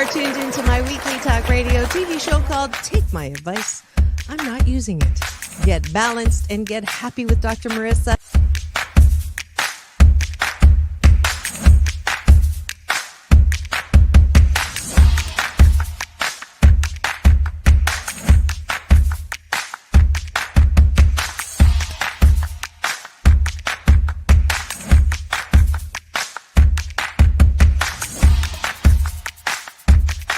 are tuned into my weekly talk radio TV show called Take My Advice. I'm not using it. Get balanced and get happy with Dr. Marissa.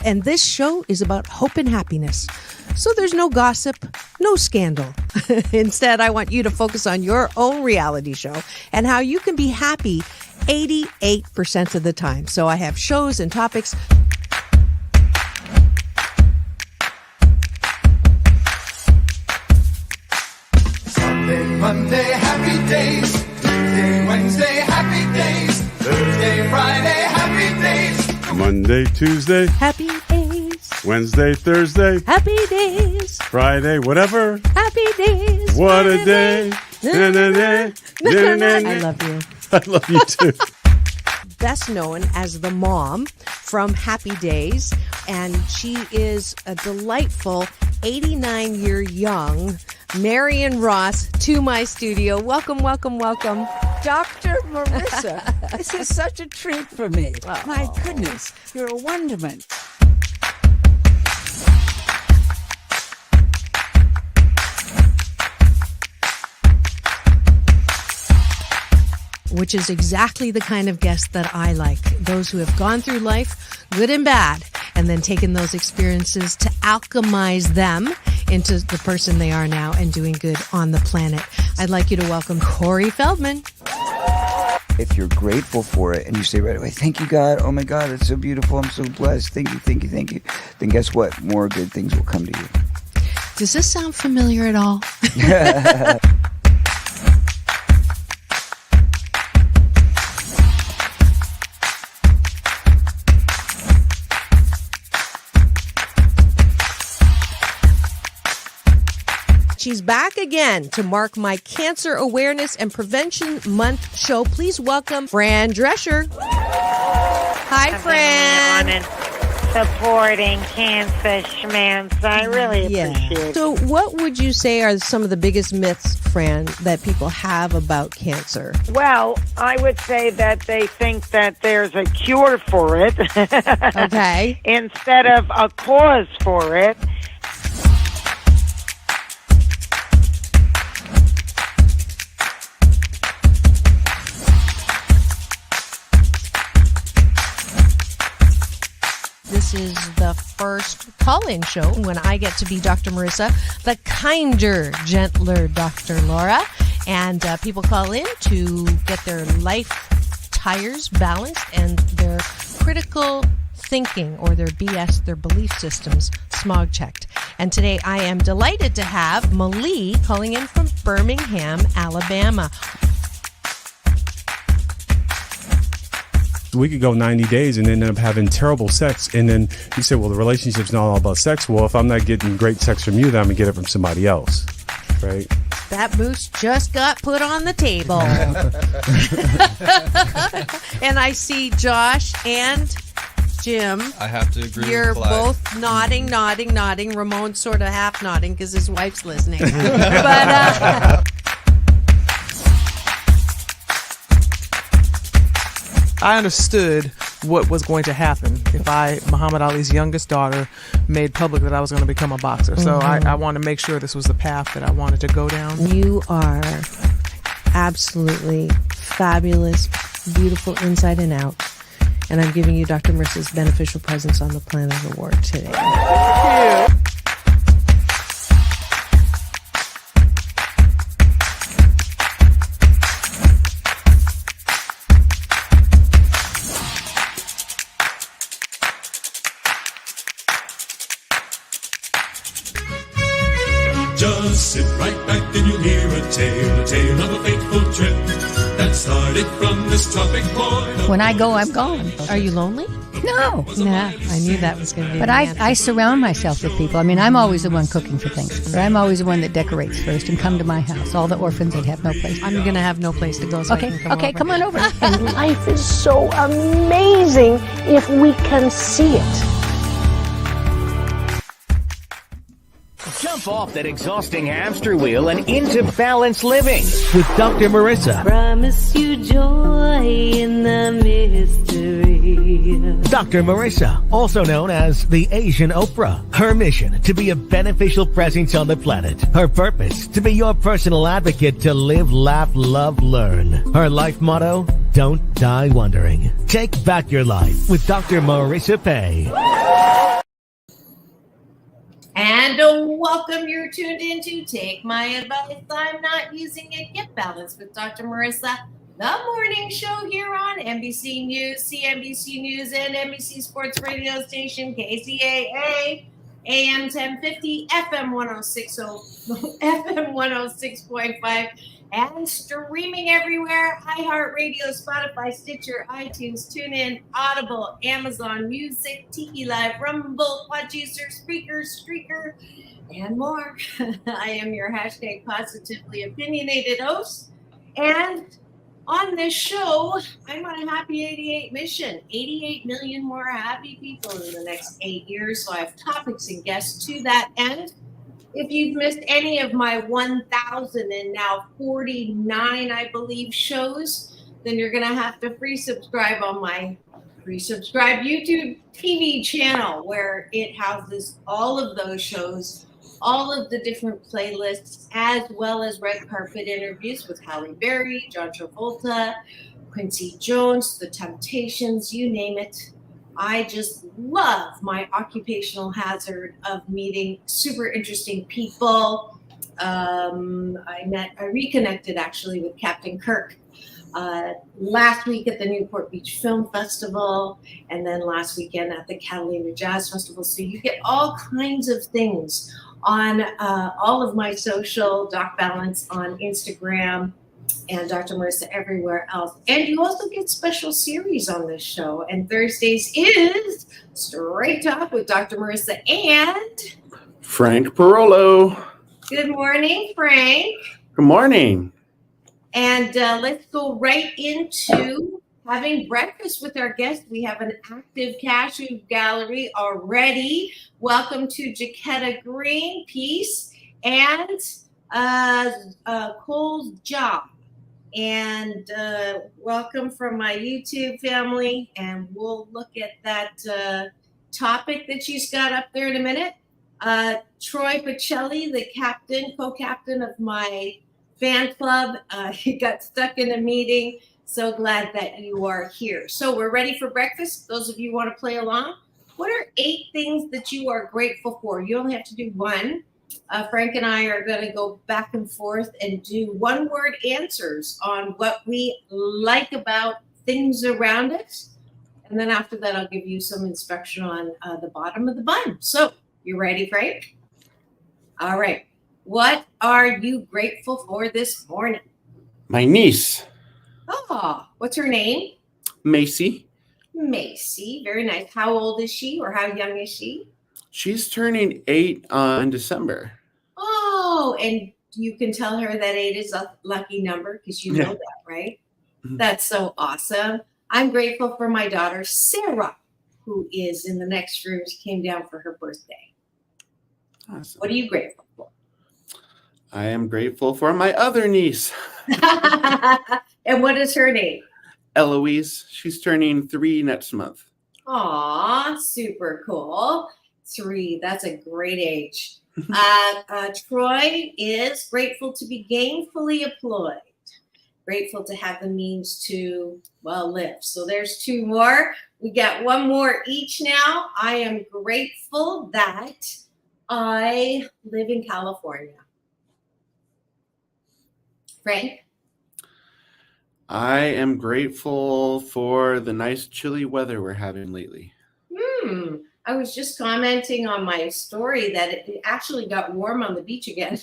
And this show is about hope and happiness. So there's no gossip, no scandal. Instead, I want you to focus on your own reality show and how you can be happy 88% of the time. So I have shows and topics. Sunday, Monday, happy days. Tuesday, Wednesday, happy days. Thursday, Friday, happy days. Monday, Tuesday, Happy days. Wednesday, Thursday, Happy days. Friday, whatever. Happy days. What a day. I love you. I love you too. Best known as the mom from Happy Days, and she is a delightful 89-year young Marion Ross to my studio. Welcome, welcome, welcome. Dr. Marissa, this is such a treat for me. Oh. My goodness, you're a wonderment. Which is exactly the kind of guest that I like. Those who have gone through life, good and bad, and then taken those experiences to alchemize them into the person they are now and doing good on the planet. I'd like you to welcome Corey Feldman. If you're grateful for it and you say right away, thank you, God. Oh, my God, it's so beautiful. I'm so blessed. Thank you, thank you, thank you. Then guess what? More good things will come to you. Does this sound familiar at all? She's back again to mark my Cancer Awareness and Prevention Month show. Please welcome Fran Drescher. Hi, Fran. On and supporting cancer schmance. I really appreciate it. So what would you say are some of the biggest myths, Fran, that people have about cancer? Well, I would say that they think that there's a cure for it. Okay. Instead of a cause for it. This is the first call-in show when I get to be Dr. Marissa, the kinder, gentler Dr. Laura. And people call in to get their life tires balanced and their critical thinking or their BS, their belief systems, smog checked. And today I am delighted to have Malie calling in from Birmingham, Alabama. We could go 90 days and end up having terrible sex. And then you say, well, the relationship's not all about sex. Well, if I'm not getting great sex from you, then I'm going to get it from somebody else. Right? That moose just got put on the table. And I see Josh and Jim. I have to agree You're with Clyde. both nodding. Ramon's sort of half nodding because his wife's listening. But I understood what was going to happen if Muhammad Ali's youngest daughter, made public that I was going to become a boxer. So I wanted to make sure this was the path that I wanted to go down. You are absolutely fabulous, beautiful inside and out. And I'm giving you Dr. Marissa's Beneficial Presence on the Planet Award today. Thank you. Just sit right back and you'll hear a tale of a fateful trip that started from this tropic point. When I go, I'm gone. Are you lonely? No. Nah, I knew that was going to be But the answer. I surround myself with people. I mean, I'm always the one cooking for things. But I'm always the one that decorates first and come to my house. All the orphans that have no place. I'm going to have no place to go, so I can come over. Come on over. And life is so amazing if we can see it. off that exhausting hamster wheel and into balanced living with Dr. Marissa. Promise you joy in the mystery. Dr. Marissa, also known as the Asian Oprah. Her mission, to be a beneficial presence on the planet. Her purpose, to be your personal advocate to live, laugh, love, learn. Her life motto, don't die wondering. Take back your life with Dr. Marissa Pay. And welcome, you're tuned in to Take My Advice. I'm not using it. Get balanced with Dr. Marissa, the morning show here on NBC News, CNBC News, and NBC Sports Radio Station, KCAA, AM 1050, FM 106, FM 106.5, and streaming everywhere. iHeartRadio, Spotify, Stitcher, iTunes, TuneIn, Audible, Amazon Music, Tiki Live, Rumble, Podchaser, Spreaker, Streaker, and more. I am your hashtag positively opinionated host. And on this show, I'm on a happy 88 mission. 88 million more happy people in the next 8 years. So I have topics and guests to that end. If you've missed any of my 1,049, I believe, shows, then you're going to have to free subscribe on my free subscribe YouTube TV channel, where it houses all of those shows, all of the different playlists, as well as red carpet interviews with Halle Berry, John Travolta, Quincy Jones, The Temptations, you name it. I just love my occupational hazard of meeting super interesting people. I reconnected actually with Captain Kirk last week at the Newport Beach Film Festival, and then last weekend at the Catalina Jazz Festival. So you get all kinds of things on all of my social, Doc Balance on Instagram, and Dr. Marissa everywhere else. And you also get special series on this show. And Thursdays is Straight Talk with Dr. Marissa and Frank Pirolo. Good morning, Frank. Good morning. And let's go right into having breakfast with our guest. We have an active cashew gallery already. Welcome to Jaquetta Green, Peace, and Cole's Job. And welcome from my YouTube family. And we'll look at that topic that she's got up there in a minute. Troy Pacelli, the captain, co-captain of my fan club, he got stuck in a meeting. So glad that you are here. So we're ready for breakfast. Those of you who want to play along. What are 8 things that you are grateful for? You only have to do one. Frank and I are going to go back and forth and do one-word answers on what we like about things around us. And then after that, I'll give you some inspection on the bottom of the bun. So you ready, Frank? All right. What are you grateful for this morning? My niece, Oh, what's her name? Macy. Macy. Very nice. How old is she, or how young is she? She's turning 8 in December. Oh, and you can tell her that 8 is a lucky number because you know that, right? Mm-hmm. That's so awesome. I'm grateful for my daughter, Sarah, who is in the next room. She came down for her birthday. Awesome. What are you grateful for? I am grateful for my other niece. And what is her name? Eloise. She's turning 3 next month. Aw, super cool. 3, that's a great age. Troy is grateful to be gainfully employed. Grateful to have the means to, well, live. So there's 2 more. We got 1 more each now. I am grateful that I live in California. Frank? I am grateful for the nice chilly weather we're having lately. I was just commenting on my story that it actually got warm on the beach again.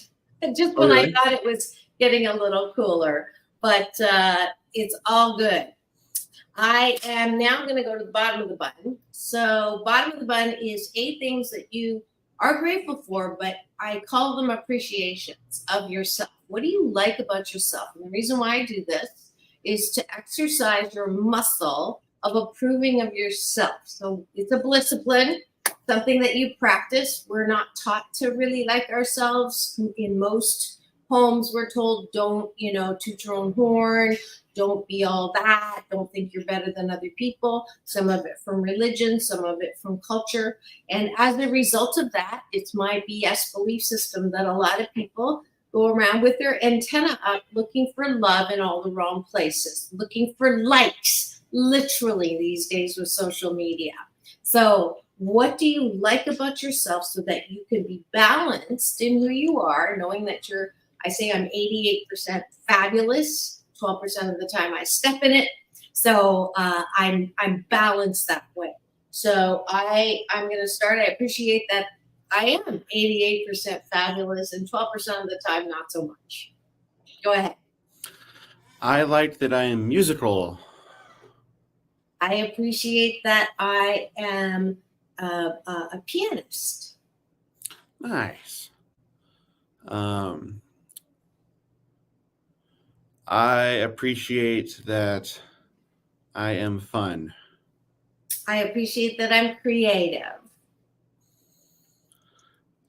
Just when I thought it was getting a little cooler. But it's all good. I am now going to go to the bottom of the button. So bottom of the button is 8 things that you are grateful for, but I call them appreciations of yourself. What do you like about yourself? And the reason why I do this is to exercise your muscle of approving of yourself. So it's a discipline. something that you practice. We're not taught to really like ourselves. In most homes, we're told, don't, toot your own horn. Don't be all that. Don't think you're better than other people. Some of it from religion, some of it from culture. And as a result of that, it's my BS belief system that a lot of people go around with their antenna up looking for love in all the wrong places, looking for likes, literally these days with social media. So what do you like about yourself so that you can be balanced in who you are, knowing that I say I'm 88% fabulous. 12% of the time I step in it. So I'm balanced that way. So I'm going to start. I appreciate that I am 88% fabulous and 12% of the time not so much. Go ahead. I like that I am musical. I appreciate that I am a pianist. Nice. I appreciate that I am fun. I appreciate that I'm creative.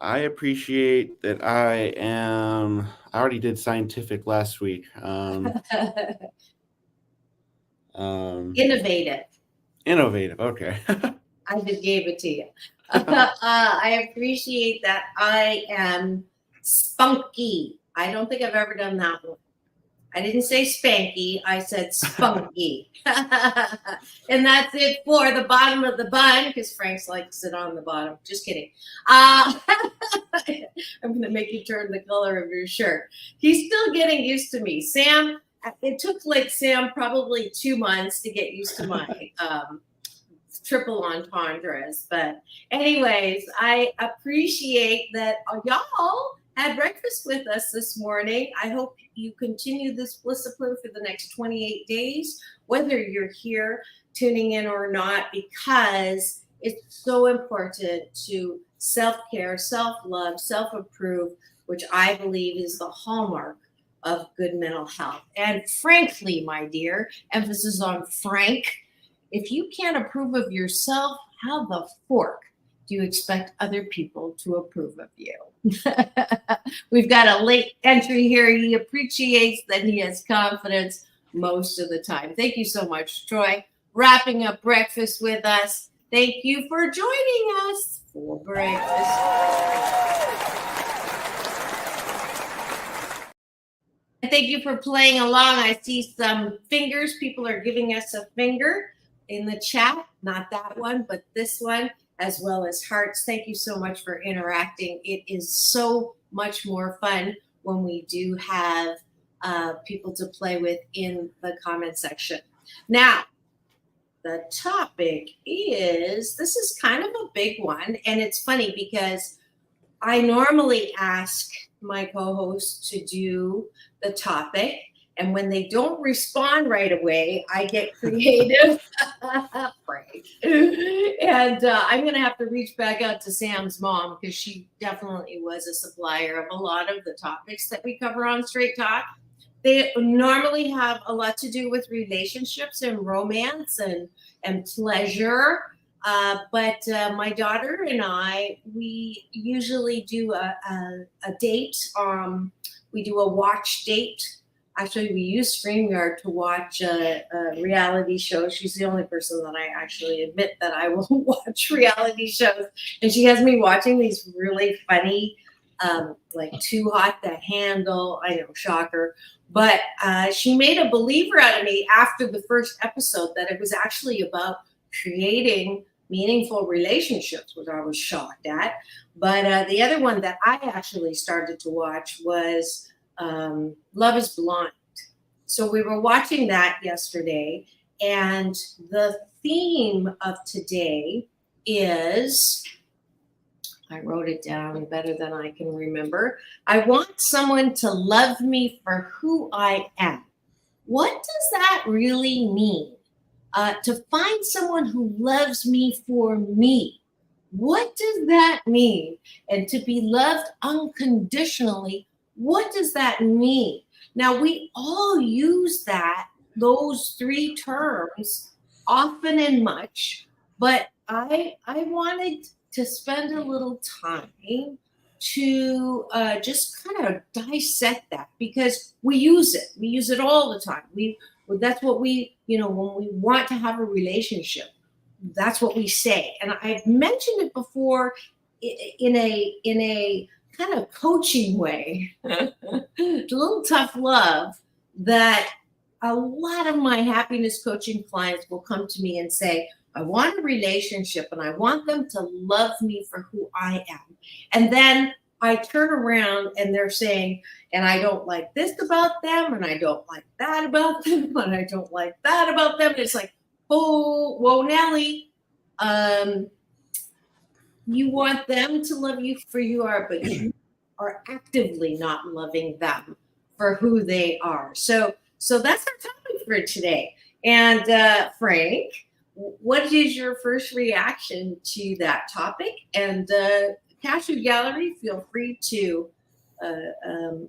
I appreciate that I already did scientific last week. Innovative. Innovative, okay. I just gave it to you. I appreciate that I am spunky. I don't think I've ever done that one. I didn't say spanky. I said spunky. And that's it for the bottom of the bun, because Frank's likes it on the bottom. Just kidding. I'm going to make you turn the color of your shirt. He's still getting used to me. Sam, it took Sam probably 2 months to get used to my triple entendres. But anyways, I appreciate that y'all had breakfast with us this morning. I hope you continue this discipline for the next 28 days, whether you're here tuning in or not, because it's so important to self-care, self-love, self-approve, which I believe is the hallmark of good mental health. And frankly, my dear, emphasis on frank, if you can't approve of yourself, how the fork do you expect other people to approve of you? We've got a late entry here. He appreciates that he has confidence most of the time. Thank you so much, Troy. Wrapping up breakfast with us. Thank you for joining us for breakfast. And thank you for playing along. I see some fingers. People are giving us a finger in the chat. Not that one, but this one, as well as hearts. Thank you so much for interacting. It is so much more fun when we do have people to play with in the comment section. Now, the topic is, this is kind of a big one, and it's funny because I normally ask my co-host to do the topic, and when they don't respond right away, I get creative. Frank. And I'm going to have to reach back out to Sam's mom, because she definitely was a supplier of a lot of the topics that we cover on Straight Talk. They normally have a lot to do with relationships and romance and pleasure. But my daughter and I, we usually do a date. We do a watch date. Actually, we use StreamYard to watch a reality show. She's the only person that I actually admit that I will watch reality shows. And she has me watching these really funny, like Too Hot to Handle. I know, shocker. But she made a believer out of me after the first episode that it was actually about creating meaningful relationships, which I was shocked at. But the other one that I actually started to watch was Love is Blind. So we were watching that yesterday, and the theme of today is, I wrote it down better than I can remember. I want someone to love me for who I am. What does that really mean? To find someone who loves me for me. What does that mean? And to be loved unconditionally, what does that mean? Now, we all use those three terms often and much, but I wanted to spend a little time to just kind of dissect that, because we use it all the time. That's what we, when we want to have a relationship, that's what we say. And I've mentioned it before in a kind of coaching way, a little tough love, that a lot of my happiness coaching clients will come to me and say, I want a relationship and I want them to love me for who I am. And then I turn around and they're saying, and I don't like this about them, and I don't like that about them, and I don't like that about them. And it's like, oh, whoa, Nellie, you want them to love you for who you are, but you are actively not loving them for who they are. So that's our topic for today. And Frank, what is your first reaction to that topic? And Cashew Gallery, feel free to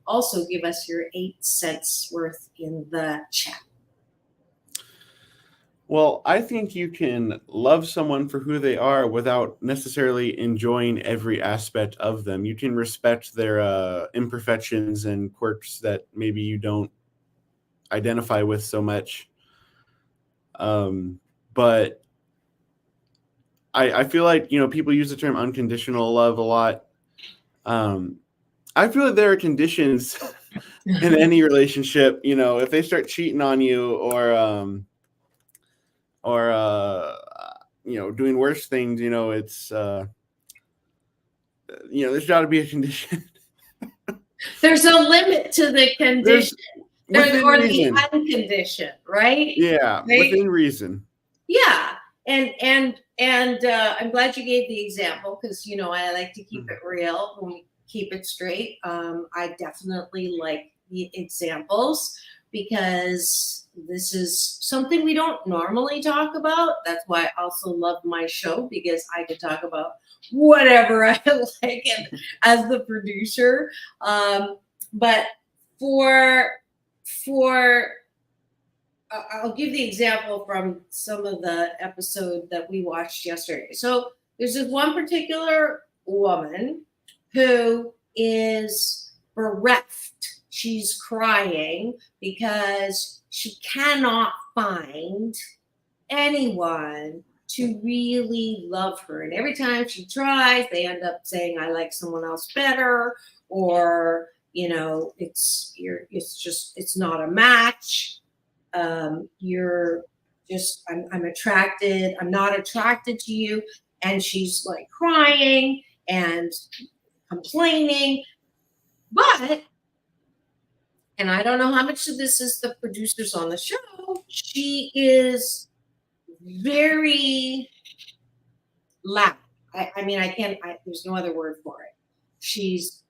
also give us your 8 cents worth in the chat. Well, I think you can love someone for who they are without necessarily enjoying every aspect of them. You can respect their imperfections and quirks that maybe you don't identify with so much. But I feel like, people use the term unconditional love a lot. I feel like there are conditions in any relationship, if they start cheating on you or doing worse things, it's, there's got to be a condition. There's a limit to the condition. Or reason. The unconditioned, right? Yeah, right? Within reason. Yeah, and I'm glad you gave the example, because I like to keep it real when we keep it straight. I definitely like the examples, because this is something we don't normally talk about. That's why I also love my show, because I could talk about whatever I like as the producer. But I'll give the example from some of the episode that we watched yesterday. So there's this one particular woman who is bereft. She's crying because she cannot find anyone to really love her. And every time she tries, they end up saying, I like someone else better, or, it's not a match. You're just, I'm attracted, I'm not attracted to you. And she's like crying and complaining. But, and I don't know how much of this is the producers on the show, she is very loud. There's no other word for it. She's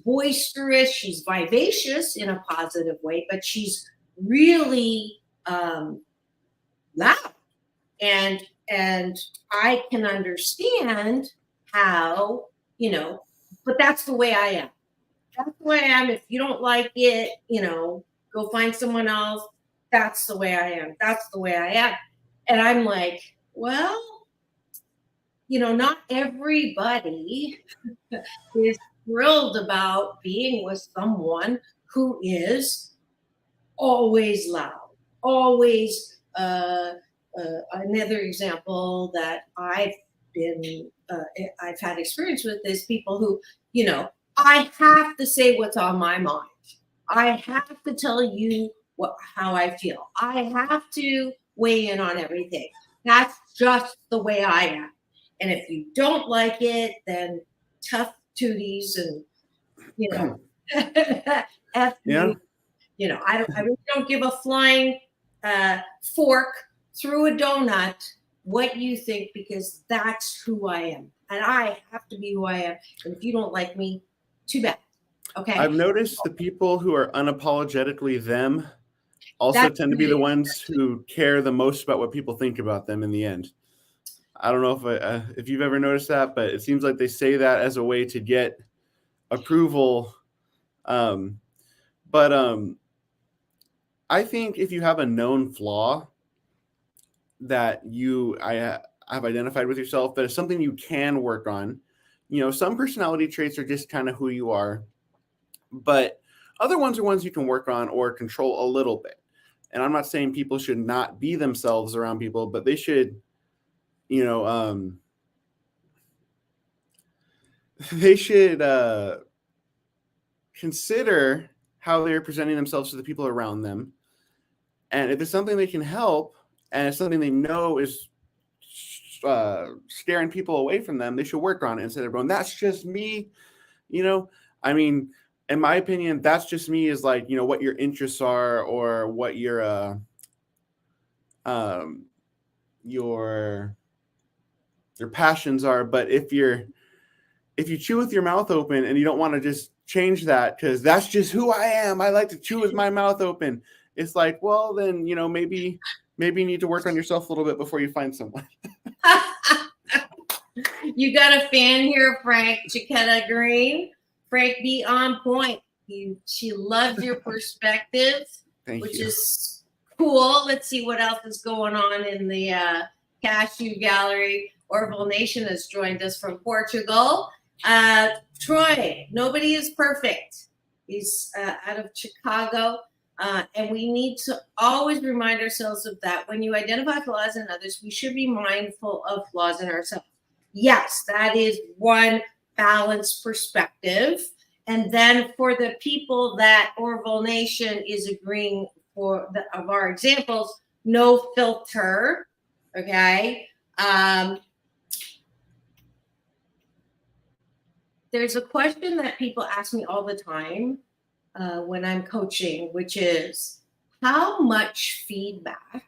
boisterous, she's vivacious in a positive way, but she's really loud. And I can understand how, but that's the way I am. That's the way I am. If you don't like it, go find someone else. That's the way I am. That's the way I am. And I'm like, well, not everybody is thrilled about being with someone who is always loud, always. Another example that I've had experience with is people who, I have to say what's on my mind. I have to tell you how I feel. I have to weigh in on everything. That's just the way I am. And if you don't like it, then tough tooties and, F you. I really don't give a flying fork through a donut what you think, because that's who I am. And I have to be who I am. And if you don't like me, too bad. Okay. I've noticed the people who are unapologetically them also tend to be the ones who care the most about what people think about them in the end. I don't know if you've ever noticed that, but it seems like they say that as a way to get approval. But I think if you have a known flaw that have identified with yourself, that is something you can work on. You know, some personality traits are just kind of who you are, but other ones are ones you can work on or control a little bit. And I'm not saying people should not be themselves around people, but they should, you know, they should consider how they're presenting themselves to the people around them. And if it's something they can help and it's something they know is scaring people away from them, they should work on it instead of going, that's just me. You know, I mean, in my opinion, that's just me is like, you know, what your interests are or what your passions are. But if you chew with your mouth open and you don't want to just change that because that's just who I am, I like to chew with my mouth open. It's like, well, then, you know, maybe you need to work on yourself a little bit before you find someone. You got a fan here, Frank Chiquetta Green. Frank, be on point. She loves your perspective, which is cool. Let's see what else is going on in the Cashew Gallery. Orville Nation has joined us from Portugal. Troy, nobody is perfect. He's out of Chicago. And we need to always remind ourselves of that. When you identify flaws in others, we should be mindful of flaws in ourselves. Yes, that is one balanced perspective. And then for the people that Orville Nation is agreeing of our examples, no filter, okay? There's a question that people ask me all the time when I'm coaching, which is, how much feedback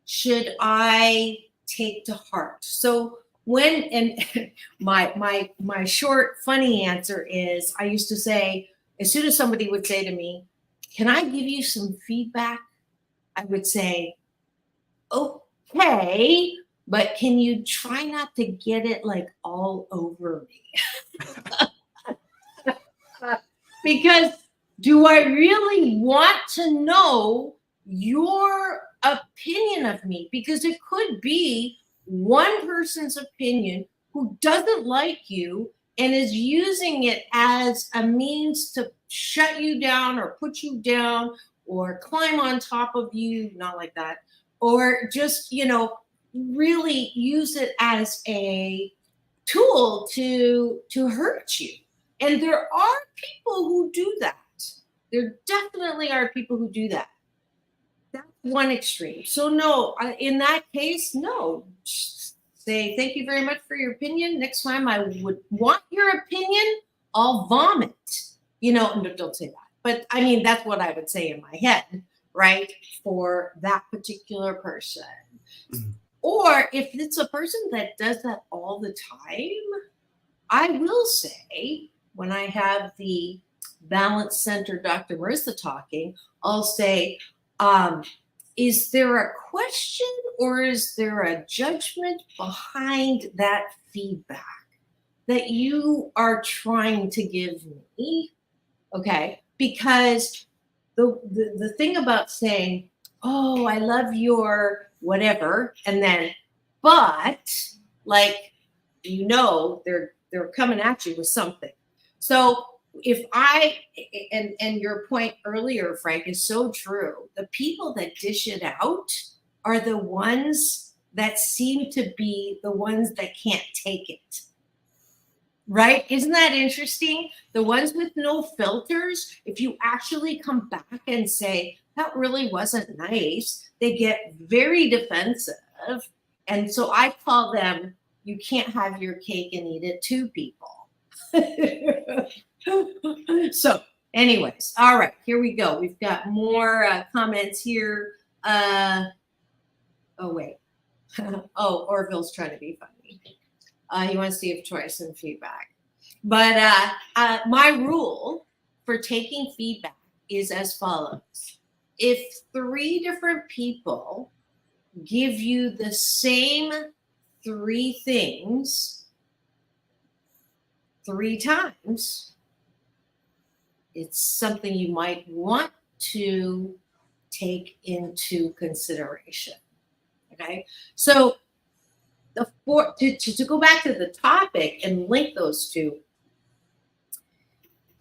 should I take to heart? So my short, funny answer is, I used to say, as soon as somebody would say to me, can I give you some feedback? I would say, okay, but can you try not to get it like all over me? Because do I really want to know your opinion of me? Because it could be one person's opinion who doesn't like you and is using it as a means to shut you down or put you down or climb on top of you, not like that, or just, you know, really use it as a tool to hurt you. And there are people who do that. There definitely are people who do that. That's one extreme. So no, in that case, no. Say, thank you very much for your opinion. Next time I would want your opinion, I'll vomit. You know, no, don't say that. But I mean, that's what I would say in my head, right? For that particular person. Mm-hmm. Or if it's a person that does that all the time, I will say, when I have the Balance Center Dr. Marissa talking, I'll say, is there a question or is there a judgment behind that feedback that you are trying to give me? Okay, because the thing about saying, oh, I love your whatever, and then, but, like, you know, they're coming at you with something. So if and your point earlier, Frank, is so true. The people that dish it out are the ones that seem to be the ones that can't take it. Right? Isn't that interesting? The ones with no filters, if you actually come back and say, that really wasn't nice, they get very defensive. And so I call them, you can't have your cake and eat it too, people. So anyways, all right, here we go. We've got more comments here. Oh, wait. Oh, Orville's trying to be funny. He wants to give choice and feedback. But my rule for taking feedback is as follows. If 3 different people give you the same 3 things 3 times, it's something you might want to take into consideration. Okay, so to go back to the topic and link those two,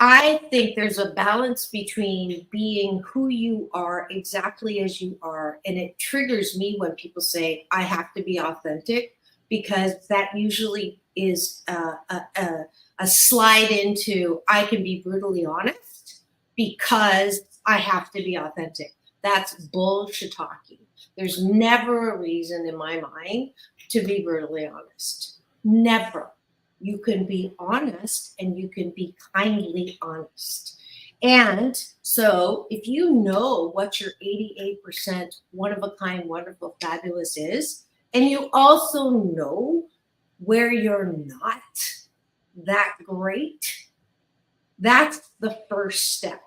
I think there's a balance between being who you are exactly as you are. And it triggers me when people say, I have to be authentic, because that usually is a slide into, I can be brutally honest because I have to be authentic. That's bullshit talking. There's never a reason in my mind to be brutally honest. Never. You can be honest and you can be kindly honest. And so if you know what your 88% one of a kind, wonderful, fabulous is, and you also know where you're not that great, that's the first step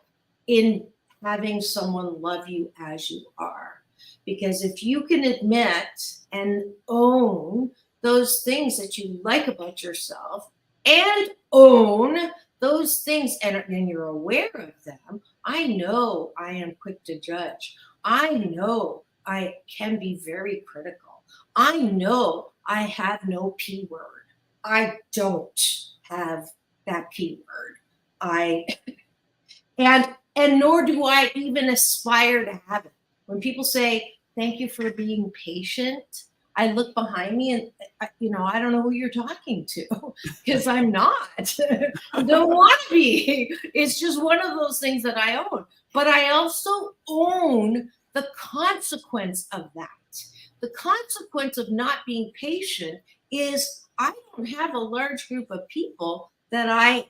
in having someone love you as you are. Because if you can admit and own those things that you like about yourself and own those things, and you're aware of them, I know I am quick to judge. I know I can be very critical. I know I have no P word. I don't have that P word. And nor do I even aspire to have it. When people say, thank you for being patient, I look behind me and, I don't know who you're talking to, because I'm not. I don't want to be. It's just one of those things that I own. But I also own the consequence of that. The consequence of not being patient is I don't have a large group of people that I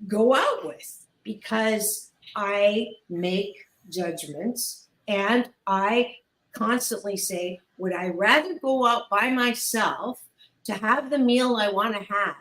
go out with, because I make judgments and I constantly say, would I rather go out by myself to have the meal I want to have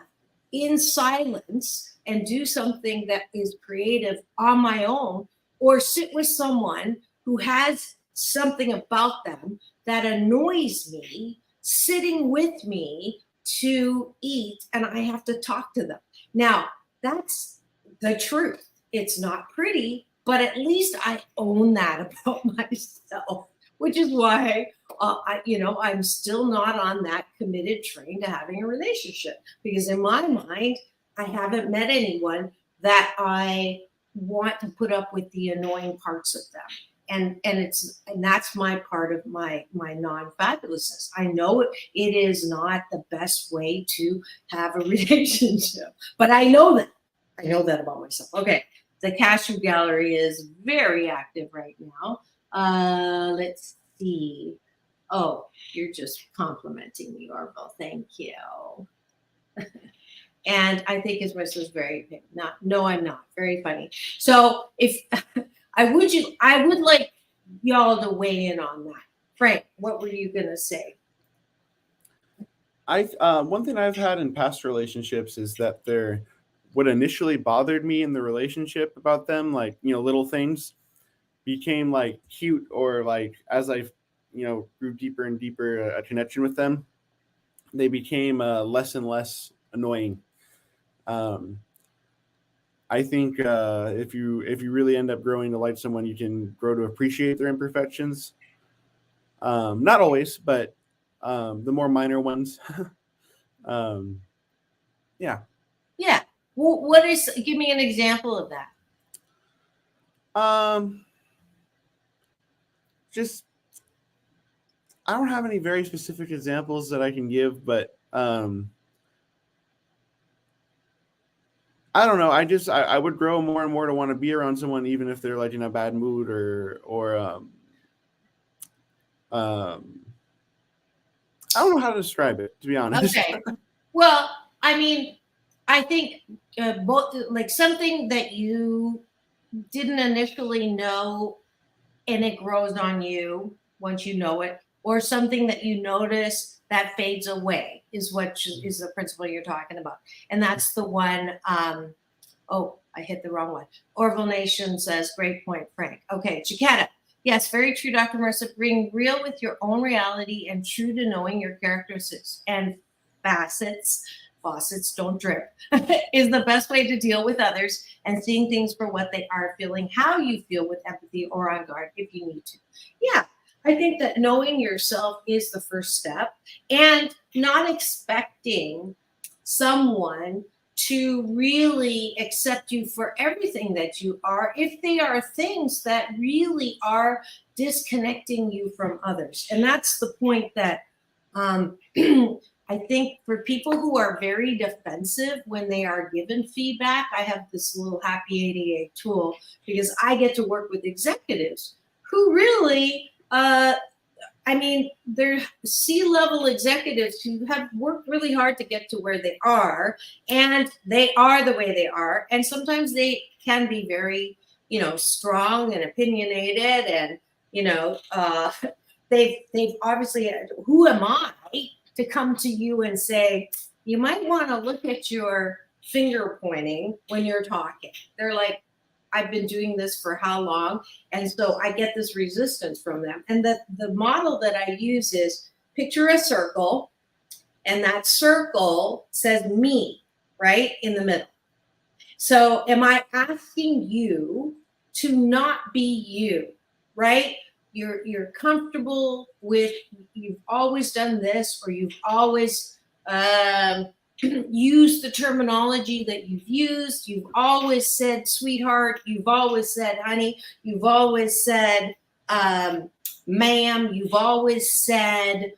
in silence and do something that is creative on my own, or sit with someone who has something about them that annoys me, sitting with me to eat, and I have to talk to them? Now, that's the truth. It's not pretty, but at least I own that about myself, which is why I'm still not on that committed train to having a relationship, because in my mind, I haven't met anyone that I want to put up with the annoying parts of them. And that's my part of my non-fabulousness. I know it is not the best way to have a relationship, but I know that. I know that about myself. Okay, the Cashew Gallery is very active right now. Let's see. Oh, you're just complimenting me, Orville. Thank you. And I think his wrist was very no, I'm not. Very funny. So if I would like y'all to weigh in on that. Frank, what were you gonna say? One thing I've had in past relationships is that what initially bothered me in the relationship about them, like, little things, became like cute, or like as I grew deeper and deeper a connection with them, they became less and less annoying. I think if you really end up growing to like someone, you can grow to appreciate their imperfections. Not always, but the more minor ones. Yeah. Yeah. Well, give me an example of that. Just, I don't have any very specific examples that I can give, but I don't know. I would grow more and more to want to be around someone, even if they're like in a bad mood or I don't know how to describe it, to be honest. Okay. Well, I mean, I think both, like something that you didn't initially know and it grows on you once you know it, or something that you notice that fades away is the principle you're talking about. And that's the one, oh, I hit the wrong one. Orville Nation says, great point, Frank. Okay, Chiquetta. Yes, very true, Dr. Marissa. Being real with your own reality and true to knowing your characteristics and faucets don't drip, is the best way to deal with others, and seeing things for what they are, feeling how you feel with empathy or on guard if you need to. Yeah, I think that knowing yourself is the first step, and not expecting someone to really accept you for everything that you are if they are things that really are disconnecting you from others. And that's the point that I think for people who are very defensive when they are given feedback, I have this little happy 88 tool because I get to work with executives who really, they're C-level executives who have worked really hard to get to where they are, and they are the way they are. And sometimes they can be very, strong and opinionated, and, they've obviously, who am I to come to you and say, you might want to look at your finger pointing when you're talking. They're like, I've been doing this for how long? And so I get this resistance from them. And the model that I use is picture a circle, and that circle says me, right, in the middle. So am I asking you to not be you, right? You're comfortable with, you've always done this, or you've always used the terminology that you've used. You've always said sweetheart. You've always said honey. You've always said ma'am. You've always said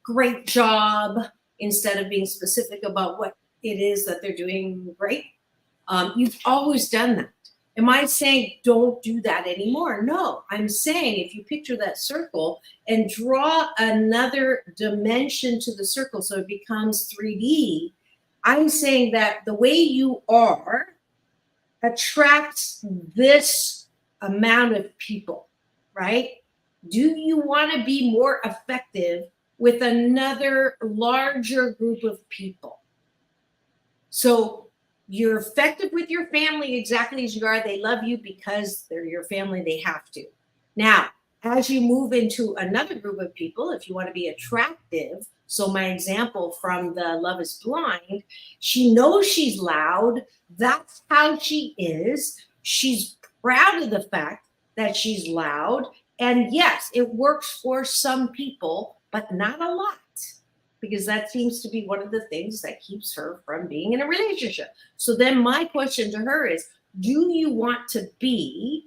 great job instead of being specific about what it is that they're doing great. You've always done that. Am I saying don't do that anymore? No, I'm saying if you picture that circle and draw another dimension to the circle so it becomes 3D, I'm saying that the way you are attracts this amount of people, right? Do you want to be more effective with another larger group of people? So you're effective with your family exactly as you are. They love you because they're your family. They have to. Now, as you move into another group of people, if you want to be attractive, so my example from the Love is Blind, she knows she's loud. That's how she is. She's proud of the fact that she's loud. And yes, it works for some people, but not a lot, because that seems to be one of the things that keeps her from being in a relationship. So then my question to her is, do you want to be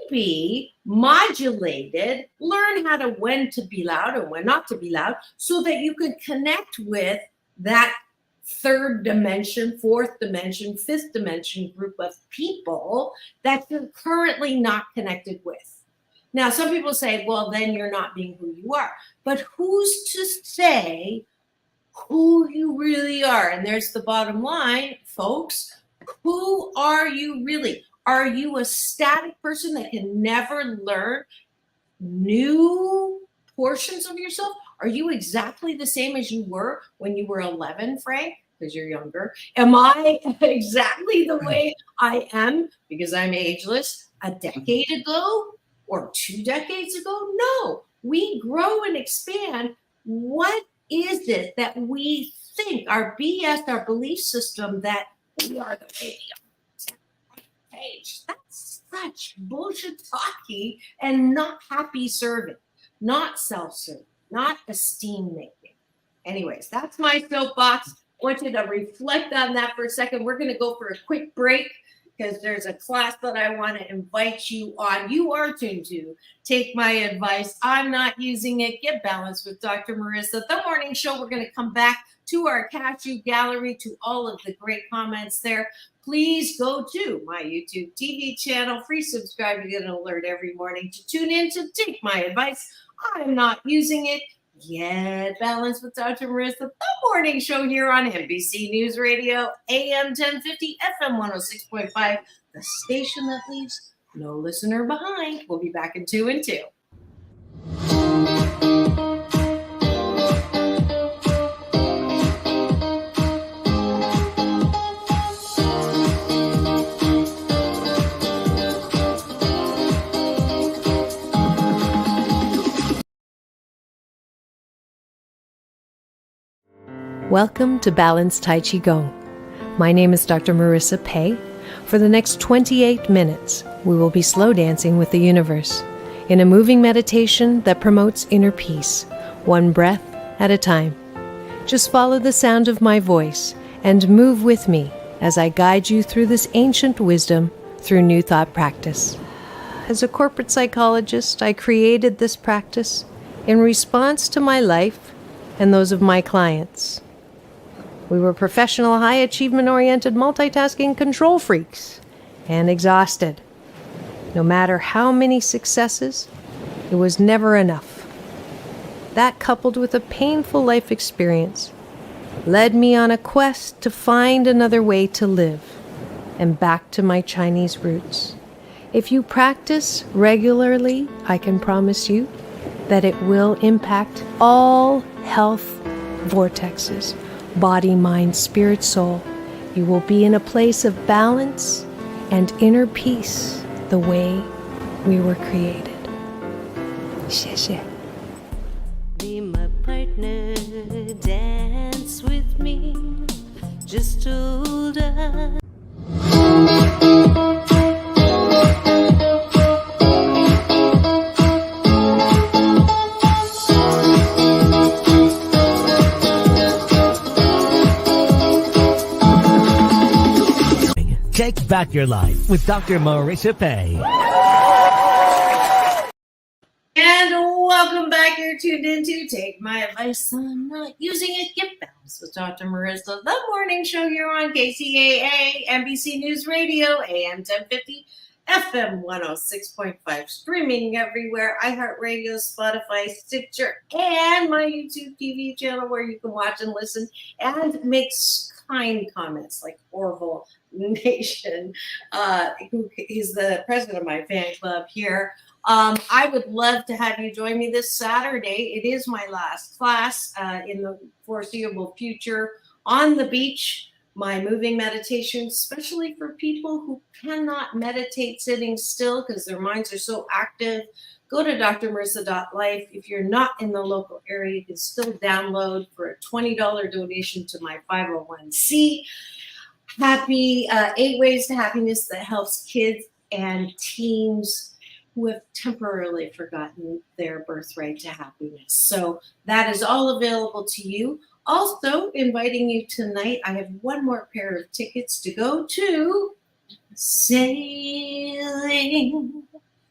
maybe modulated, learn how to when to be loud and when not to be loud, so that you could connect with that third dimension, fourth dimension, fifth dimension group of people that you're currently not connected with? Now, some people say, well, then you're not being who you are. But who's to say who you really are? And there's the bottom line, folks. Who are you really? Are you a static person that can never learn new portions of yourself? Are you exactly the same as you were when you were 11, Frank? Because you're younger. Am I exactly the way I am because I'm ageless a decade ago? Or 2 decades ago? No, we grow and expand. What is it that we think, our BS, our belief system, that we are the way we are? That's such bullshit talking and not happy serving, not self-serving, not esteem making. Anyways, that's my soapbox. I want you to reflect on that for a second. We're going to go for a quick break, because there's a class that I want to invite you on. You are tuned to Take My Advice. I'm not using it. Get balanced with Dr. Marissa. The morning show, we're going to come back to our cashew gallery, to all of the great comments there. Please go to my YouTube TV channel. Free subscribe to get an alert every morning to tune in to Take My Advice. I'm not using it. Get balanced with Dr. Marissa, the morning show here on NBC News Radio, AM 1050, FM 106.5, the station that leaves no listener behind. We'll be back in 2 and 2. Welcome to Balanced Tai Chi Gong. My name is Dr. Marissa Pei. For the next 28 minutes, we will be slow dancing with the universe in a moving meditation that promotes inner peace, one breath at a time. Just follow the sound of my voice and move with me as I guide you through this ancient wisdom through New Thought practice. As a corporate psychologist, I created this practice in response to my life and those of my clients. We were professional, high achievement-oriented, multitasking control freaks and exhausted. No matter how many successes, it was never enough. That, coupled with a painful life experience, led me on a quest to find another way to live and back to my Chinese roots. If you practice regularly, I can promise you that it will impact all health vortexes, body, mind, spirit, soul. You will be in a place of balance and inner peace the way we were created. 谢谢. Be my partner, dance with me, just hold on. Take back your life with Dr. Marissa Pay. And welcome back. You're tuned into Take My Advice on Not Using It. Get Balance with Dr. Marissa, the morning show here on KCAA, NBC News Radio, AM 1050, FM 106.5, streaming everywhere, iHeartRadio, Spotify, Stitcher, and my YouTube TV channel where you can watch and listen and make kind comments like Orville Nation, who is the president of my fan club here. I would love to have you join me this Saturday. It is my last class in the foreseeable future on the beach. My moving meditation, especially for people who cannot meditate sitting still because their minds are so active. Go to drmarissa.life. If you're not in the local area, you can still download for a $20 donation to my 501c. Happy 8 Ways to Happiness that helps kids and teens who have temporarily forgotten their birthright to happiness. So that is all available to you. Also, inviting you tonight, I have one more pair of tickets to go to Sailing.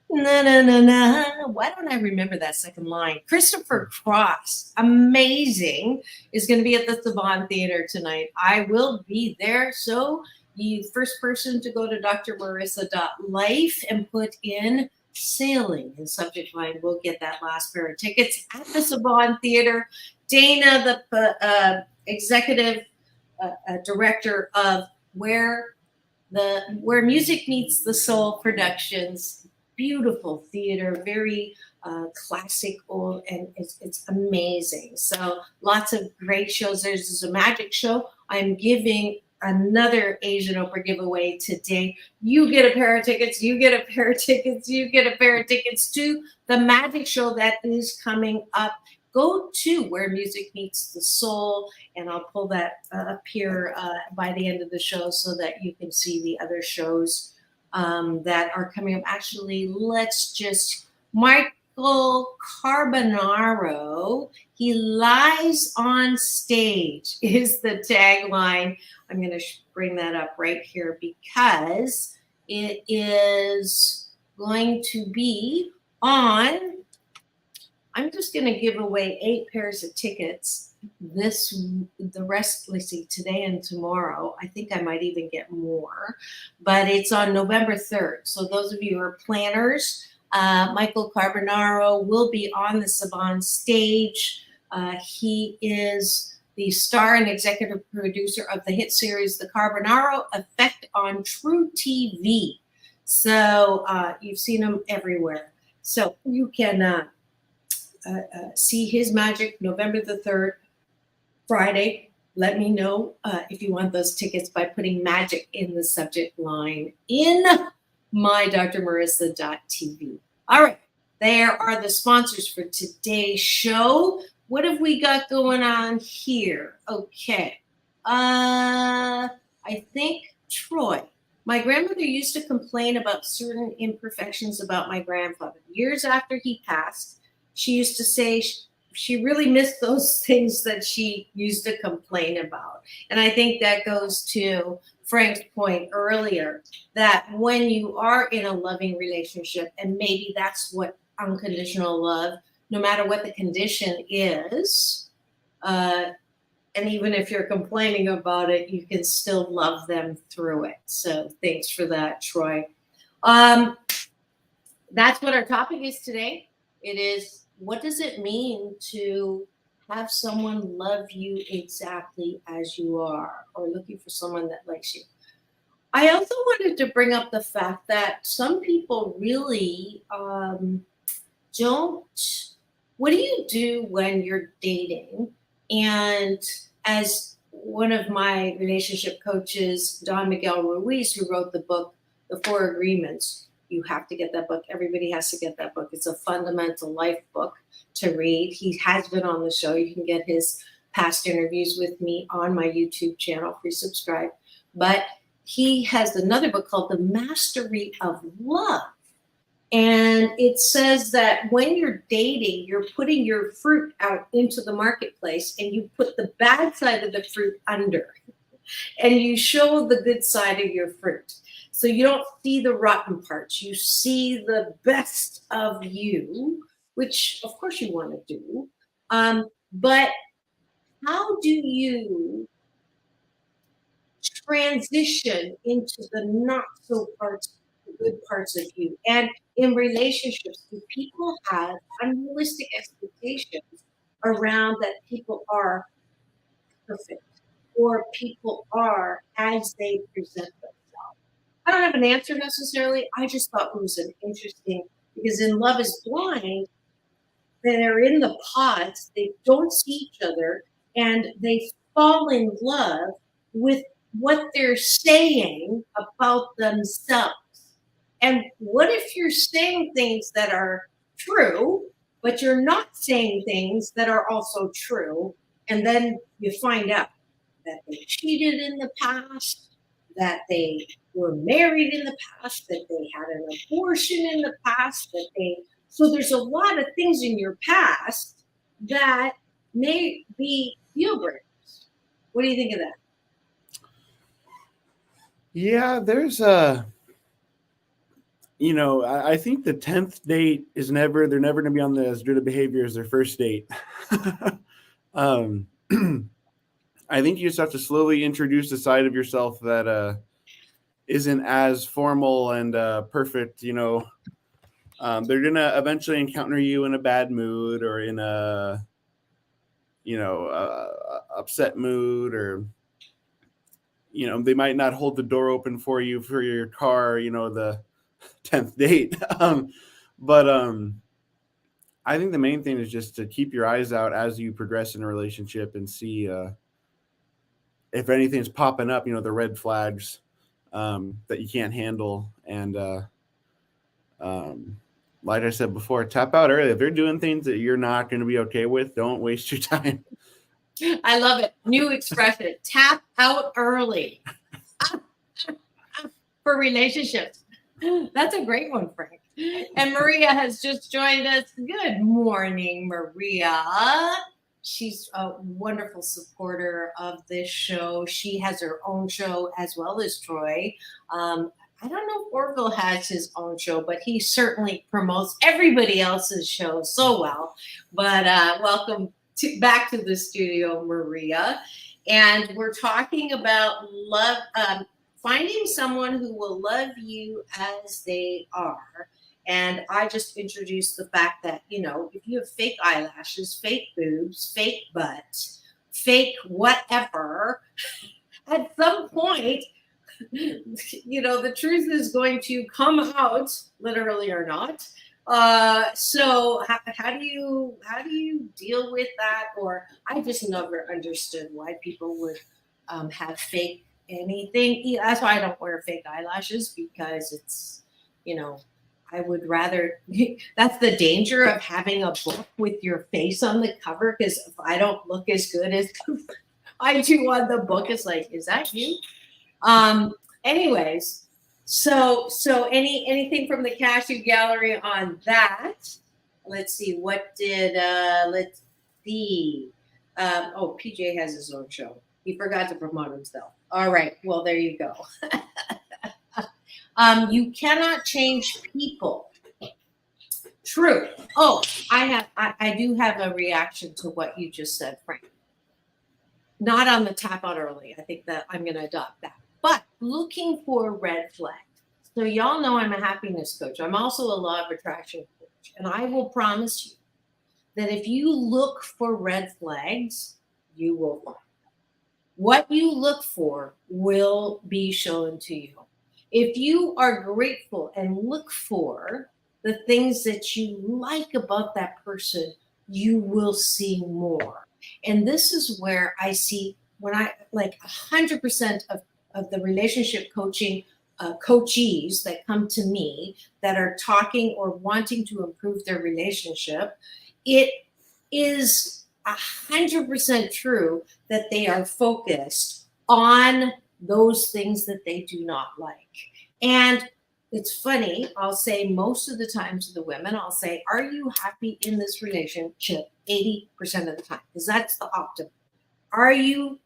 Na, na, na, na. Why don't I remember that second line? Christopher Cross, amazing, is going to be at the Saban Theater tonight. I will be there. So the first person to go to drmarissa.life and put in Sailing in subject line will get that last pair of tickets at the Saban Theater. Dana, the executive director of Where Music Meets the Soul Productions, beautiful theater, very classic, old, and it's amazing. So lots of great shows. There's a magic show. I'm giving another Asian Oprah giveaway today. You get a pair of tickets. You get a pair of tickets. You get a pair of tickets to the magic show that is coming up. Go to Where Music Meets the Soul, and I'll pull that up here by the end of the show so that you can see the other shows that are coming up. Actually, let's just, Michael Carbonaro, he lies on stage is the tagline. I'm going to bring that up right here because it is going to be on, I'm just going to give away 8 pairs of tickets the rest, let's see, today and tomorrow. I think I might even get more, but it's on November 3rd. So those of you who are planners, Michael Carbonaro will be on the Saban stage. He is the star and executive producer of the hit series, The Carbonaro Effect on True TV. So you've seen him everywhere. So you can see his magic November the 3rd, Friday. Let me know if you want those tickets by putting magic in the subject line in my drmarissa.tv. All right, there are the sponsors for today's show. What have we got going on here? Okay. I think Troy My grandmother used to complain about certain imperfections about my grandfather. Years after he passed, she used to say she really missed those things that she used to complain about. And I think that goes to Frank's point earlier, that when you are in a loving relationship, and maybe that's what unconditional love, no matter what the condition is, and even if you're complaining about it, you can still love them through it. So thanks for that, Troy. That's what our topic is today. It is, what does it mean to have someone love you exactly as you are, or looking for someone that likes you? I also wanted to bring up the fact that some people really don't. What do you do when you're dating? And as one of my relationship coaches, Don Miguel Ruiz, who wrote the book, The Four Agreements, you have to get that book. Everybody has to get that book. It's a fundamental life book to read. He has been on the show. You can get his past interviews with me on my YouTube channel. Please subscribe. But he has another book called The Mastery of Love. And it says that when you're dating, you're putting your fruit out into the marketplace, and you put the bad side of the fruit under, and you show the good side of your fruit. So you don't see the rotten parts. You see the best of you, which of course you want to do. But how do you transition into the not so parts, the good parts of you? And in relationships, do people have unrealistic expectations around that people are perfect, or people are as they present themselves? I don't have an answer necessarily. I just thought it was an interesting, because in Love is Blind, they're in the pods, they don't see each other, and they fall in love with what they're saying about themselves. And what if you're saying things that are true, but you're not saying things that are also true? And then you find out that they cheated in the past, that they were married in the past, that they had an abortion in the past, so there's a lot of things in your past that may be deal breakers. What do you think of that? Yeah, there's I think the 10th date is they're never going to be on as good a behavior as their first date. I think you just have to slowly introduce a side of yourself that isn't as formal and perfect. They're going to eventually encounter you in a bad mood, or in a, upset mood, or, they might not hold the door open for you for your car, the 10th date. But I think the main thing is just to keep your eyes out as you progress in a relationship, and see if anything's popping up, the red flags that you can't handle. And like I said before, tap out early. If they're doing things that you're not going to be okay with, don't waste your time. I love it. New expression, tap out early for relationships. That's a great one, Frank. And Maria has just joined us. Good morning, Maria. She's a wonderful supporter of this show. She has her own show as well as Troy. I don't know if Orville has his own show, but he certainly promotes everybody else's show so well. But welcome back to the studio, Maria. And we're talking about love, finding someone who will love you as they are. And I just introduced the fact that, if you have fake eyelashes, fake boobs, fake butt, fake whatever, at some point, the truth is going to come out, literally or not. So how do you deal with that? Or I just never understood why people would have fake anything. That's why I don't wear fake eyelashes, because it's, I would rather, that's the danger of having a book with your face on the cover, because if I don't look as good as I do on the book, it's like, is that you? Anyways, So anything from the cashew gallery on that? Let's see. What did let's see. PJ has his own show. He forgot to promote himself. All right. Well, there you go. You cannot change people. True. Oh, I do have a reaction to what you just said, Frank. Not on the tap out early. I think that I'm going to adopt that. But looking for red flags. So y'all know I'm a happiness coach. I'm also a law of attraction coach. And I will promise you that if you look for red flags, you will find them. What you look for will be shown to you. If you are grateful and look for the things that you like about that person, you will see more. And this is where I see when I like 100% of the relationship coaching coachees that come to me that are talking or wanting to improve their relationship, it is 100% true that they are focused on those things that they do not like. And it's funny, I'll say most of the time to the women, I'll say, are you happy in this relationship 80% of the time? Because that's the optimum. Are you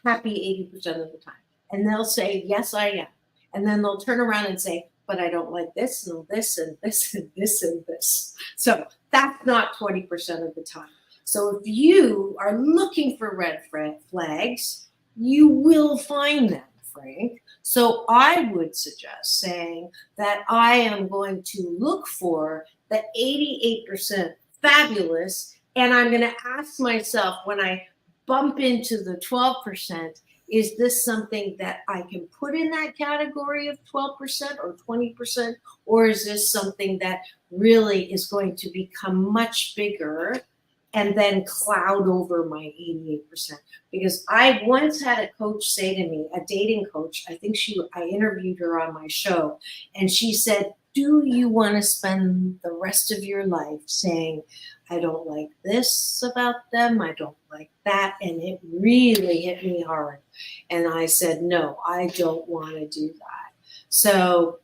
happy 80% of the time? And they'll say, yes, I am. And then they'll turn around and say, but I don't like this and this and this and this and this. So that's not 20% of the time. So if you are looking for red flags, you will find them, Frank. So I would suggest saying that I am going to look for the 88% fabulous, and I'm going to ask myself when I bump into the 12%, is this something that I can put in that category of 12% or 20%, or is this something that really is going to become much bigger and then cloud over my 88%? Because I once had a coach say to me, a dating coach, I interviewed her on my show, and she said, do you want to spend the rest of your life saying, I don't like this about them, I don't like that? And it really hit me hard. And I said, no, I don't want to do that. So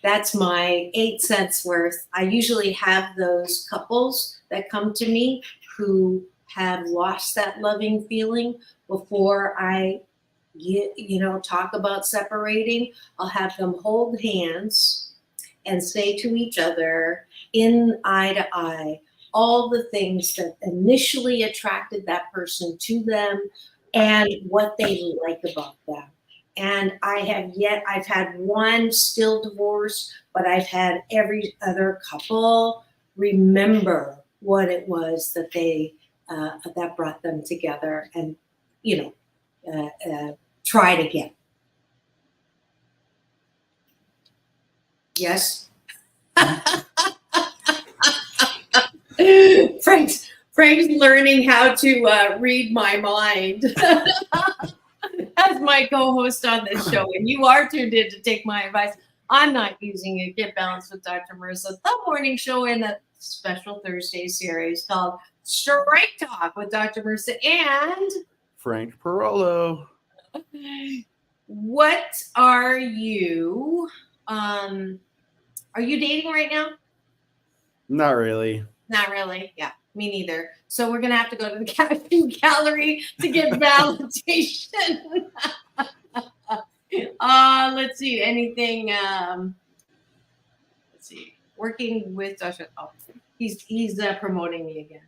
that's my 8 cents worth. I usually have those couples that come to me who have lost that loving feeling before I talk about separating. I'll have them hold hands and say to each other in eye to eye all the things that initially attracted that person to them and what they like about them. And I've had one still divorced, but I've had every other couple remember what it was that they that brought them together, and try it again. Yes. Frank's learning how to read my mind as my co-host on this show, and you are tuned in to take my advice. I'm not using it. Get Balanced with Dr. Marissa, the morning show in the special Thursday series called Straight Talk with Dr. Marissa and Frank Pirolo. What are you dating right now? Not really. Not really. Yeah, me neither. So we're gonna have to go to the cashew gallery to get validation. Let's see. Anything? Let's see. Working with Dr. Oh, he's promoting me again.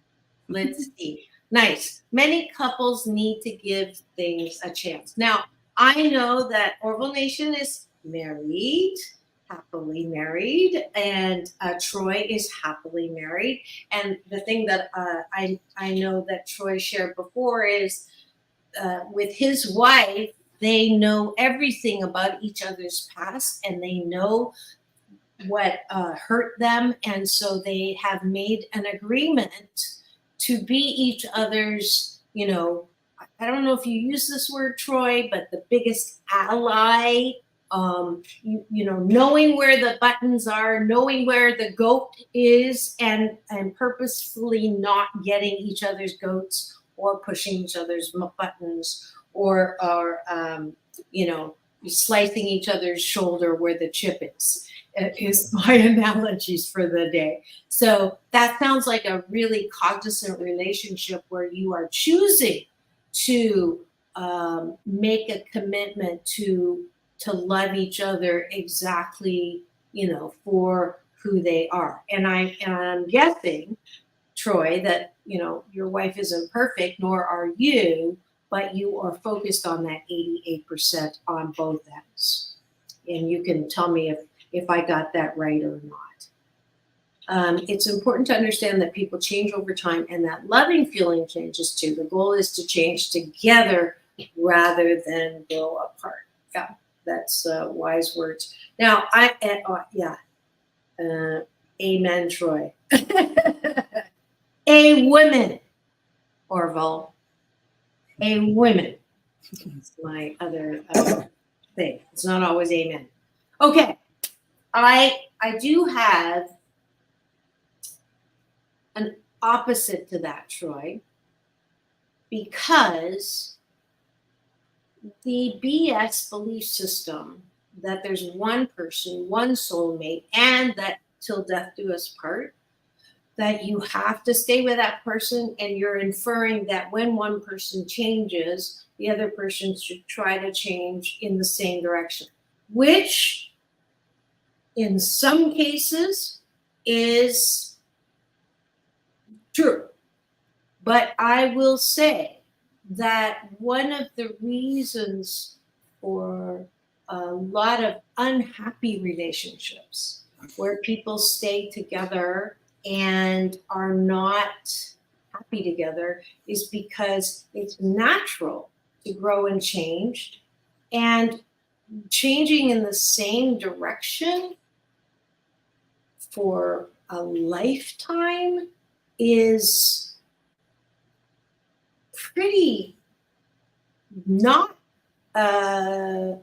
Let's see. Nice. Many couples need to give things a chance. Now, I know that Orville Nation is married, happily married, and Troy is happily married. And the thing that I know that Troy shared before is with his wife, they know everything about each other's past, and they know what hurt them. And so they have made an agreement to be each other's, I don't know if you use this word, Troy, but the biggest ally, knowing where the buttons are, knowing where the goat is, and purposefully not getting each other's goats or pushing each other's buttons or slicing each other's shoulder where the chip is my analogies for the day. So that sounds like a really cognizant relationship where you are choosing to make a commitment to love each other exactly, for who they are. And I'm guessing, Troy, that your wife isn't perfect, nor are you, but you are focused on that 88% on both ends. And you can tell me if I got that right or not. It's important to understand that people change over time and that loving feeling changes too. The goal is to change together rather than grow apart. Yeah, that's wise words. Now, amen, Troy. A woman, Orville. A woman. It's my other thing. It's not always amen. Okay. I do have an opposite to that, Troy, because the BS belief system that there's one person, one soulmate, and that till death do us part, that you have to stay with that person, and you're inferring that when one person changes, the other person should try to change in the same direction, which in some cases is true. But I will say that one of the reasons for a lot of unhappy relationships where people stay together and are not happy together is because it's natural to grow and change, and changing in the same direction for a lifetime is pretty not, I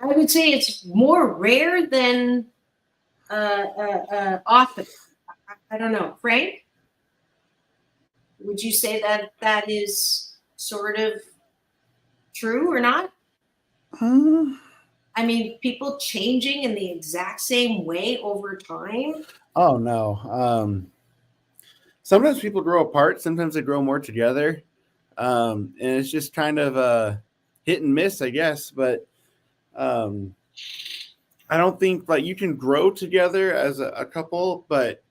would say it's more rare than often. I don't know. Frank, would you say that that is sort of true or not? I mean, people changing in the exact same way over time? Oh, no. Sometimes people grow apart. Sometimes they grow more together. And it's just kind of a hit and miss, I guess. But I don't think, like, you can grow together as a couple, but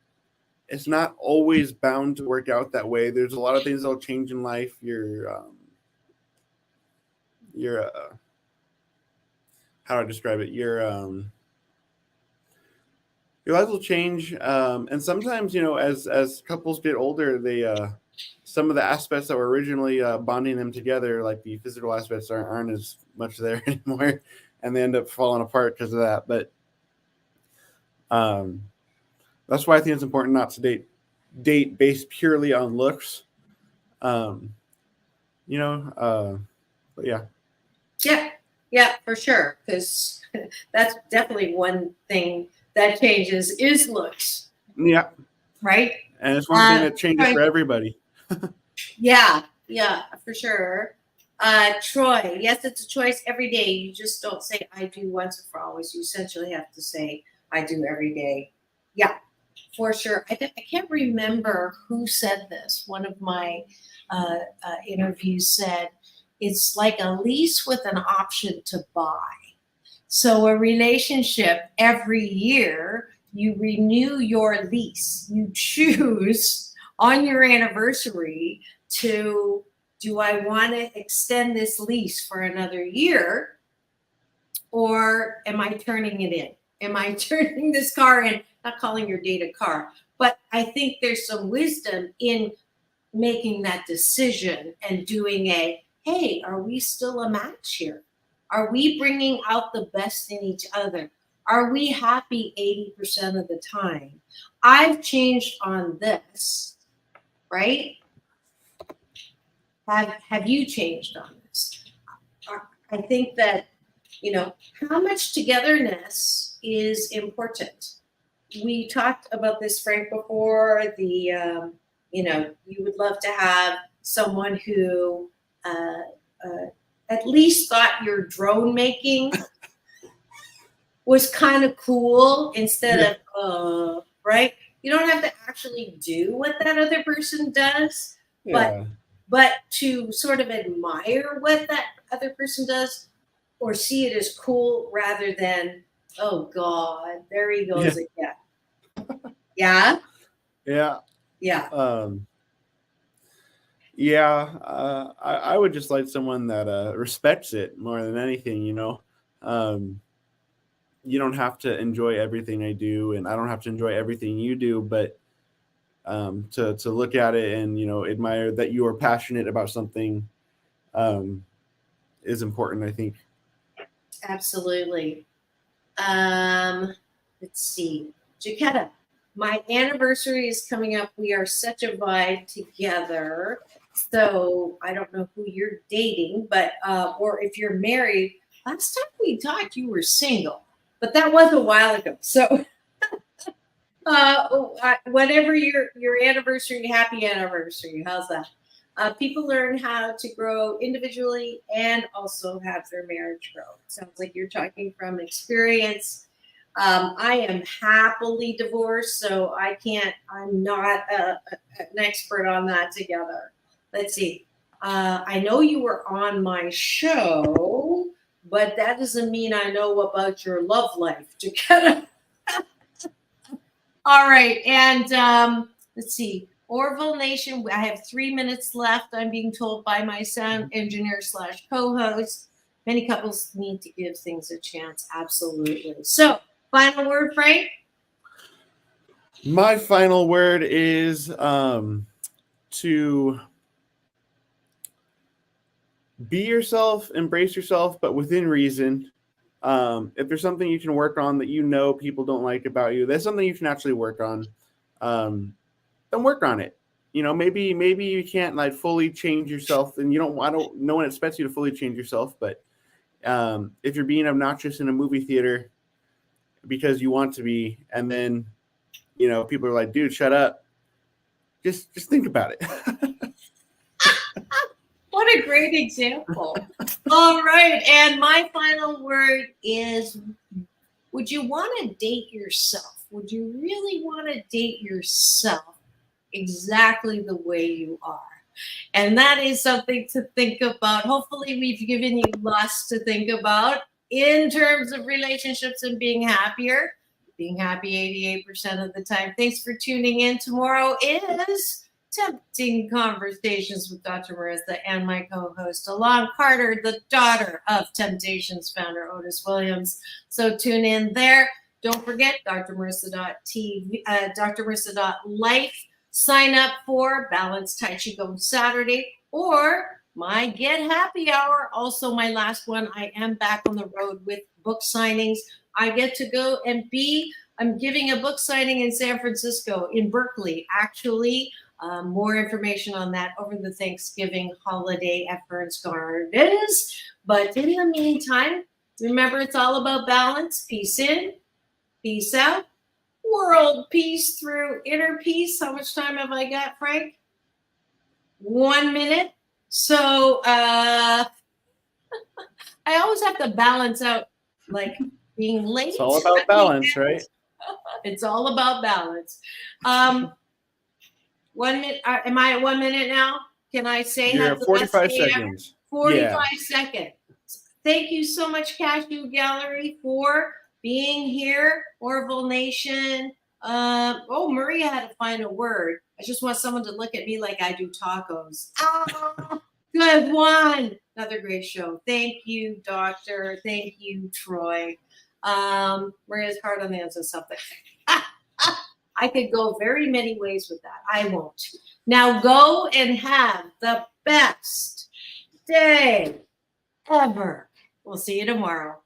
it's not always bound to work out that way. There's a lot of things that'll change in life. How do I describe it? Your life will change, and sometimes, as couples get older, they some of the aspects that were originally bonding them together, like the physical aspects, aren't as much there anymore, and they end up falling apart because of that. But that's why I think it's important not to date based purely on looks. But yeah. Yeah, for sure. Because that's definitely one thing that changes is looks. Yeah. Right? And it's one thing that changes for everybody. Yeah, for sure. Troy, yes, it's a choice every day. You just don't say I do once and for always. You essentially have to say I do every day. Yeah, for sure. I can't remember who said this. One of my interviews said, it's like a lease with an option to buy. So a relationship, every year, you renew your lease. You choose on your anniversary do I want to extend this lease for another year, or am I turning it in? Am I turning this car in? Not calling your date a car, but I think there's some wisdom in making that decision and doing hey, are we still a match here? Are we bringing out the best in each other? Are we happy 80% of the time? I've changed on this, right? Have you changed on this? I think that, how much togetherness is important. We talked about this, Frank, before. You would love to have someone who at least thought your drone making was kind of cool instead of right? You don't have to actually do what that other person does, but to sort of admire what that other person does or see it as cool rather than, oh God, there he goes again. Yeah? Yeah. Yeah. I would just like someone that respects it more than anything, you know. You don't have to enjoy everything I do, and I don't have to enjoy everything you do, but to look at it and, you know, admire that you are passionate about something is important, I think. Absolutely. Let's see. Jaquetta, my anniversary is coming up. We are such a vibe together. So I don't know who you're dating, but or if you're married. Last time we talked, you were single, but that was a while ago. So whatever your anniversary, happy anniversary. How's that? People learn how to grow individually and also have their marriage grow. It sounds like you're talking from experience. I am happily divorced, so I'm not an expert on that together. Let's see. I know you were on my show, but that doesn't mean I know about your love life together. All right. And let's see. Orville Nation, I have 3 minutes left. I'm being told by my sound engineer / co-host. Many couples need to give things a chance. Absolutely. So, final word, Frank? My final word is to be yourself, embrace yourself, but within reason. If there's something you can work on that you know people don't like about you, that's something you can actually work on. Then work on it. You know, maybe you can't like fully change yourself, and no one expects you to fully change yourself. But if you're being obnoxious in a movie theater because you want to be, and then you know people are like, "Dude, shut up." Just think about it. What a great example. All right. And my final word is, would you want to date yourself? Would you really want to date yourself exactly the way you are? And that is something to think about. Hopefully we've given you lots to think about in terms of relationships and being happier. Being happy 88% of the time. Thanks for tuning in. Tomorrow is Tempting Conversations with Dr. Marissa and my co-host, Alon Carter, the daughter of Temptations founder Otis Williams. So tune in there. Don't forget drmarissa.tv, drmarissa.life. Sign up for Balanced Tai Chi Go Saturday or my Get Happy Hour. Also, my last one. I am back on the road with book signings. I get to go and I'm giving a book signing in San Francisco, in Berkeley, actually. More information on that over the Thanksgiving holiday at Burns Gardens. But in the meantime, remember, it's all about balance. Peace in, peace out. World peace through inner peace. How much time have I got, Frank? 1 minute. So I always have to balance out, like being late. It's all about balance, right? It's all about balance. 1 minute. Am I at 1 minute now? Can I say You're at 45 seconds. 45 seconds. Thank you so much, Cashew Gallery, for being here. Orville Nation. Maria had to find a word. I just want someone to look at me like I do tacos. Oh, good one. Another great show. Thank you, Doctor. Thank you, Troy. Maria's hard on the answer something. I could go very many ways with that. I won't. Now go and have the best day ever. We'll see you tomorrow.